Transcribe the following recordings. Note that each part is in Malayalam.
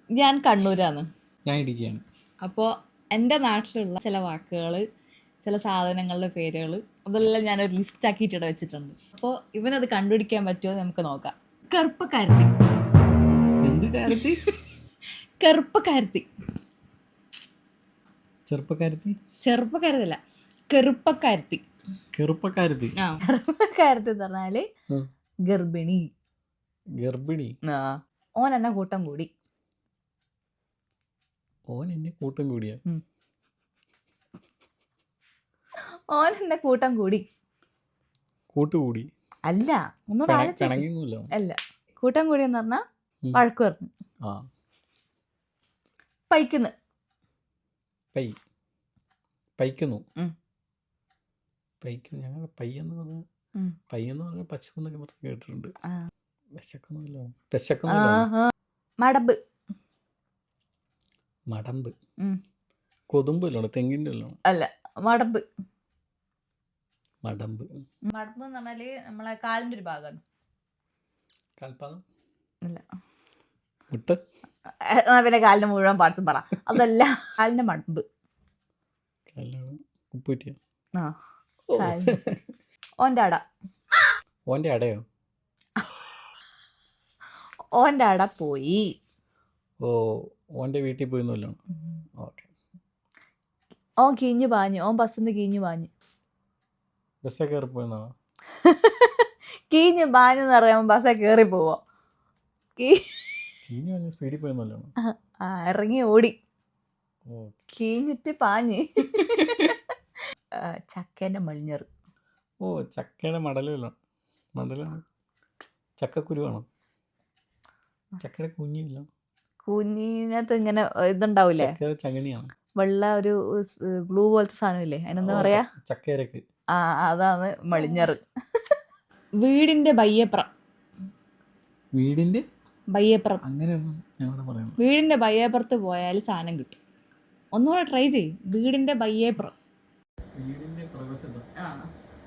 ഞാൻ കണ്ണൂരാണ്. ഞാൻ ഇടുക്കിയാണ്. അപ്പോൾ എൻ്റെ നാട്ടിലുള്ള ചില വാക്കുകൾ, ചില സാധനങ്ങളുടെ പേരുകൾ, അതെല്ലാം ഞാനൊരു ലിസ്റ്റ് ആക്കിയിട്ട് ഇവിടെ വെച്ചിട്ടുണ്ട്. അപ്പോൾ ഇവനത് കണ്ടുപിടിക്കാൻ പറ്റുമോ നമുക്ക് നോക്കാം. കറുപ്പക്കാരത്തി. എന്ത് കാര്യത്തി? കറുപ്പക്കാരത്തി. ചെറുപ്പക്കാരത്തി? ചെറുപ്പക്കാരത്തില്ല, കറുപ്പക്കാരത്തി. കറുപ്പക്കാരത്തി. ആ, കറുപ്പക്കാരത്തി എന്ന് പറഞ്ഞാല് ഗർഭിണി. ഗർഭിണി. ആ, ഓൻ എന്നെ കൂട്ടം കൂടി. ഓൻ എന്നെ കൂട്ടം കൂടിയ? ഓൻ എന്നെ കൂട്ടം കൂടി. കൂട്ടുകൂടി അല്ല, ഒന്നുകൂടെ പിണങ്ങിയൊന്നുമില്ല. അല്ല, കൂട്ടം കൂടി എന്ന് പറഞ്ഞാൽ വഴക്ക് പറഞ്ഞു. പൈക്കുന്നു. പൈക്കുന്നു. പൈക്കുന്നു. ഞങ്ങൾ പയ്യെന്ന് പറഞ്ഞ പശു എന്നൊക്കെ പറഞ്ഞ് കേട്ടിട്ടുണ്ട്. വിശക്കുന്നില്ല. വിശക്കുന്നില്ല. മടമ്പ്. മടമ്പ്. കൊതുമ്പല്ലോ, തെങ്ങിൻ്റെ അല്ലോ. അല്ല, മടമ്പ്. മടമ്പ്. മടമ്പ് എന്ന് പറഞ്ഞാല് നമ്മളെ കാലിന്റെ ഒരു ഭാഗമാണ്. കാൽപാദം. അല്ല. മുട്ട്. പിന്നെ കാലിന്റെ മുഴുവൻ പാർട്സും പറ. അതല്ല, കാലിന്റെ മടമ്പ്. ഉപ്പൂറ്റിയ. ആ, ഓന്റെ അട. ഓന്റെ അടയോ? ഓന്റെ അട പോയി. ഓ, ഓന്റെ വീട്ടിൽ പോയിന്നല്ലോ. ഓക്കെ. ഓൻ കീഞ്ഞു പാഞ്ഞു. ഓൻ ബസ്സിന്ന് കീഞ്ഞു പാഞ്ഞു. ബസ്സേ കയറി പോയെന്നാണോ? കീഞ്ഞു പാഞ്ഞെന്ന് പറയാൻ ബസ്സേ കയറി പോവോ? സ്പീഡിൽ പോയെന്നല്ലോ. ആ, ഇറങ്ങി ഓടി. കീഞ്ഞിട്ട് പാഞ്ഞ്. ചക്കേന്റെ മളിഞ്ഞറ്. ഓ, ചക്കയുടെ മടലല്ലോ. മടലാണ്. ചക്കക്കുരുവാണോ? ചക്കയുടെ കുഞ്ഞില്ല. കുഞ്ഞിനകത്ത് ഇങ്ങനെ ഇതുണ്ടാവൂലേ, ചങ്ങനിയാണ്. വെള്ള ഒരു ഗ്ലൂ പോലത്തെ സാധനം ഇല്ലേ, അതിനെന്താ പറയാ? ചക്കരക്ക്. ആ, അതാണ് മളിഞ്ഞറ്. വീടിന്റെ ബയ്യപ്രം. വീടിന്റെ ബയ്യപ്രം. അങ്ങനെയൊന്നും ഞങ്ങളുടെ പറയാം. വീടിന്റെ ബയ്യപ്പുറത്ത് പോയാൽ സാധനം കിട്ടും. ഒന്നുകൂടെ ട്രൈ ചെയ്യും. വീടിന്റെ ബയ്യപ്രം. വീടിന്റെ പ്രവേശനം. ആ,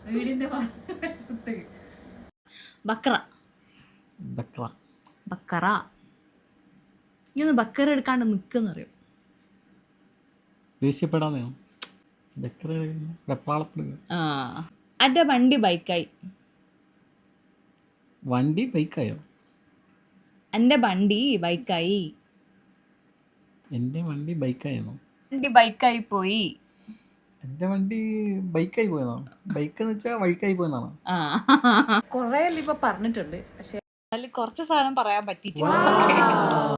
വീടിന്റെ പ്രവേശത്ത്. ബക്ര. ബക്ര. ബക്കറ. ഇങ്ങനെ ബക്കറ എടുക്കാണ്ട് നിൽക്കുന്നറിയോ? ദേഷ്യപ്പെടാതെയോ? വെപ്പാളപ്പെടുക. ആ, എൻ്റെ വണ്ടി ബൈക്കായി. വണ്ടി ബൈക്കായോ? എൻ്റെ വണ്ടി ബൈക്കായി. എൻ്റെ വണ്ടി ബൈക്കായിരുന്നോ? വണ്ടി ബൈക്കായി പോയി. എൻ്റെ വണ്ടി ബൈക്കായി പോയതാണോ? ബൈക്ക് എന്ന് വെച്ചാൽ വഴിക്കായി പോയെന്നാണോ? ആ, കുറേ ഇപ്പൊ പറഞ്ഞിട്ടുണ്ട്, പക്ഷെ അതിൽ കുറച്ച് സാധനം പറയാൻ പറ്റിയിട്ടില്ല.